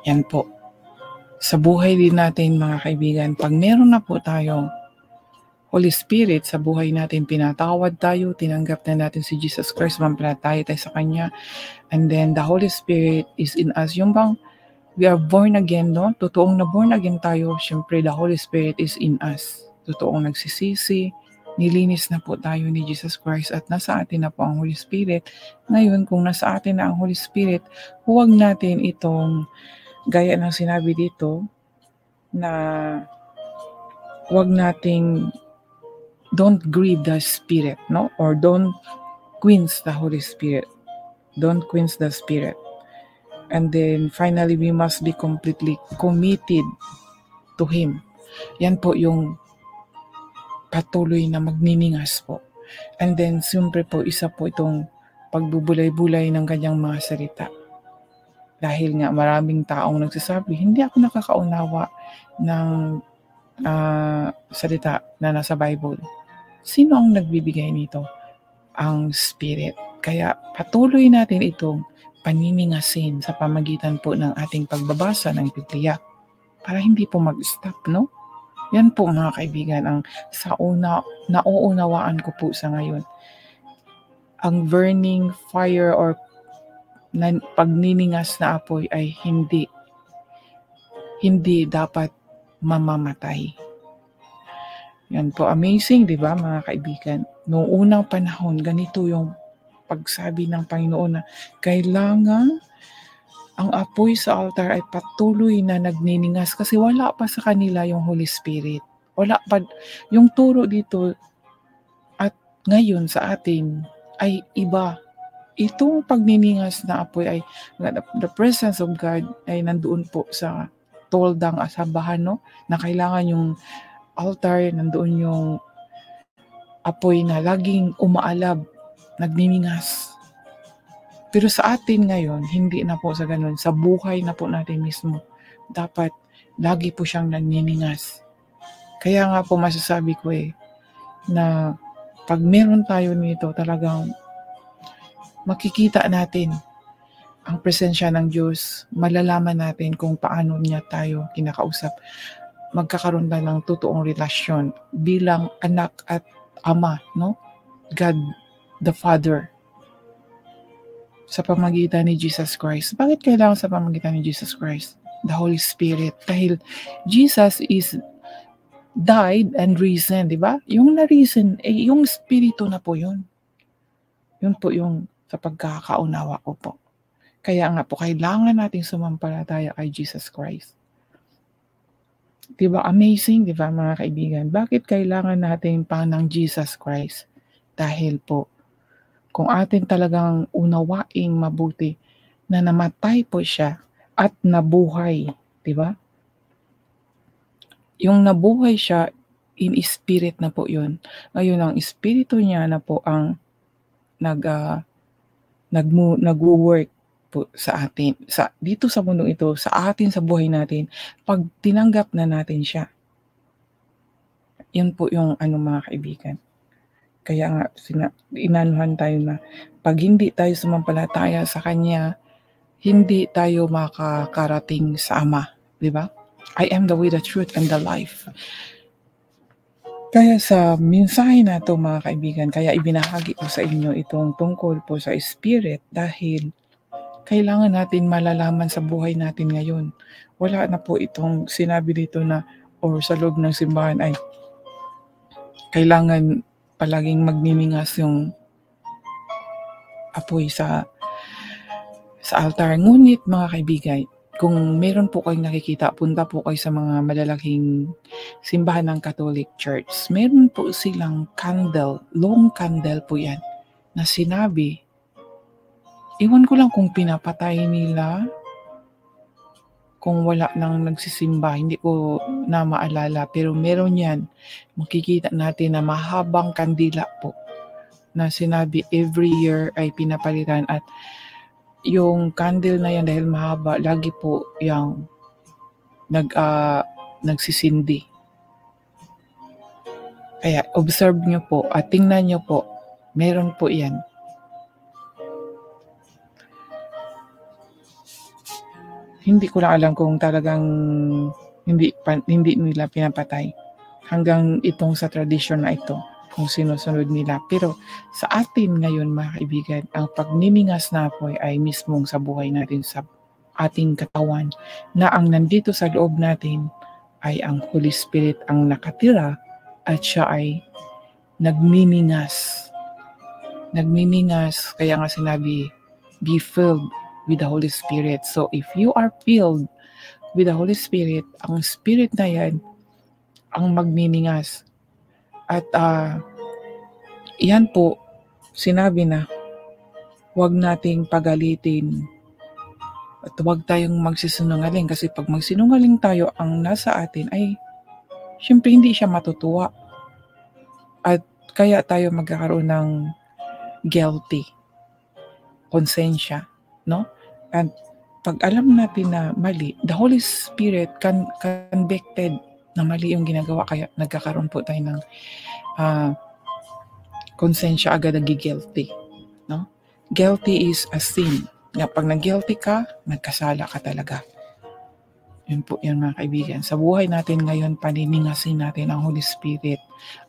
Yan po. Sa buhay din natin mga kaibigan, pag meron na po tayong Holy Spirit sa buhay natin, pinatawad tayo, tinanggap na natin si Jesus Christ, mampalataya tayo sa Kanya, and then the Holy Spirit is in us. Yung bang we are born again, no? Totoong na born again tayo, syempre the Holy Spirit is in us. Totoong nagsisisi, nilinis na po tayo ni Jesus Christ at nasa atin na po ang Holy Spirit. Ngayon, kung nasa atin na ang Holy Spirit, huwag natin itong, gaya ng sinabi dito, na huwag nating don't grieve the Spirit, no? Or don't quench the Holy Spirit. Don't quench the Spirit. And then finally, we must be completely committed to Him. Yan po yung patuloy na magniningas po. And then, siyempre po, isa po itong pagbubulay-bulay ng kanyang mga salita. Dahil nga maraming taong nagsasabi, hindi ako nakakaunawa ng salita na nasa Bible. Sino ang nagbibigay nito? Ang Spirit. Kaya patuloy natin itong paniningasin sa pamagitan po ng ating pagbabasa ng Biblia para hindi po mag-stop, no? Yan po mga kaibigan ang nauunawaan ko po sa ngayon. Ang burning fire or pagniningas na apoy ay hindi dapat mamamatay. Yan po, amazing, di ba mga kaibigan? Noong unang panahon, ganito yung pagsabi ng Panginoon na kailangan ang apoy sa altar ay patuloy na nagniningas kasi wala pa sa kanila yung Holy Spirit. Wala pa. Yung turo dito at ngayon sa atin ay iba. Itong pagniningas na apoy ay the presence of God ay nandoon po sa toldang asabahan, no? Na kailangan yung altar, nandoon yung apoy na laging umaalab, nagniningas. Pero sa atin ngayon, hindi na po sa ganun. Sa buhay na po natin mismo, dapat lagi po siyang nagniningas. Kaya nga po masasabi ko na pag meron tayo nito, talagang makikita natin ang presensya ng Diyos, malalaman natin kung paano niya tayo kinakausap. Magkakaroon na ng totoong relasyon bilang anak at ama, no? God the Father sa pamagitan ni Jesus Christ. Bakit kailangan sa pamagitan ni Jesus Christ? The Holy Spirit. Dahil Jesus is died and risen, di ba? Yung na-risen, yung Espiritu na po yun. Yun po yung sa pagkakaunawa ko po. Kaya nga po, kailangan nating sumampalataya kay Jesus Christ. Diba? Amazing, diba mga kaibigan? Bakit kailangan natin pa ng Jesus Christ? Dahil po, kung atin talagang unawaing mabuti na namatay po siya at nabuhay, diba? Yung nabuhay siya, in spirit na po yun. Ngayon, ang espiritu niya na po ang nag-work po sa atin, dito sa mundo ito, sa atin, sa buhay natin, pag tinanggap na natin siya. Yan po yung mga kaibigan. Kaya nga, inanuhan tayo na pag hindi tayo sumampalataya sa Kanya, hindi tayo makakarating sa Ama. Di ba? I am the way, the truth, and the life. Kaya sa mensahe na ito mga kaibigan, kaya ibinahagi ko sa inyo itong tungkol po sa Spirit dahil kailangan natin malalaman sa buhay natin ngayon. Wala na po itong sinabi dito na or sa loob ng simbahan ay kailangan palaging magniningas yung apoy sa altar. Ngunit mga kaibigan, kung meron po kayong nakikita, punta po kayo sa mga malalaking simbahan ng Catholic Church. Meron po silang candle, long candle po yan, na sinabi, iwan ko lang kung pinapatay nila, kung wala nang nagsisimba, hindi ko na maalala. Pero meron yan, makikita natin na mahabang kandila po, na sinabi every year ay pinapalitan at yung candle na yan dahil mahaba, lagi po yung nagsisindi. Kaya observe nyo po at tingnan nyo po, meron po yan. Hindi ko lang alam kung talagang hindi nila pinapatay hanggang itong sa tradisyon na ito kung sinusunod nila. Pero sa atin ngayon mga kaibigan, ang pagniningas na apoy ay mismong sa buhay natin, sa ating katawan, na ang nandito sa loob natin ay ang Holy Spirit ang nakatira at siya ay nagniningas. Nagniningas, kaya nga sinabi, be filled with the Holy Spirit. So if you are filled with the Holy Spirit, ang Spirit na yan ang magniningas. At yan po, sinabi na, huwag nating pagalitin at huwag tayong magsisinungaling, kasi pag magsinungaling tayo, ang nasa atin ay syempre hindi siya matutuwa. At kaya tayo magkakaroon ng guilty konsensya, no? At pag alam natin na mali, the Holy Spirit convicted na mali yung ginagawa, kaya nagkakaroon po tayo ng konsensya, agad nagigilty, no? Guilty is a sin. Nga pag nag-guilty ka, nagkasala ka talaga. Yun po yan mga kaibigan. Sa buhay natin ngayon, paniningasin natin ang Holy Spirit.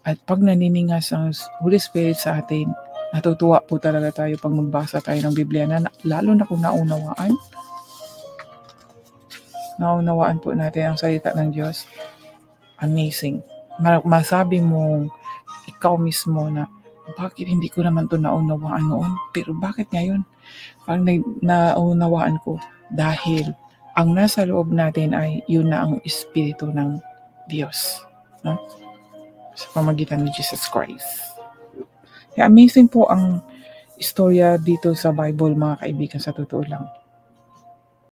At pag naniningas ang Holy Spirit sa atin, natutuwa po talaga tayo pag magbasa tayo ng Biblia, na lalo na kung naunawaan po natin ang salita ng Diyos. Amazing. Masabi mo ikaw mismo na, bakit hindi ko naman ito naunawaan noon? Pero bakit ngayon? Parang naunawaan ko. Dahil ang nasa loob natin ay yun na ang Espiritu ng Diyos. No? Sa pamagitan ni Jesus Christ. Kaya amazing po ang istorya dito sa Bible mga kaibigan, sa totoo lang.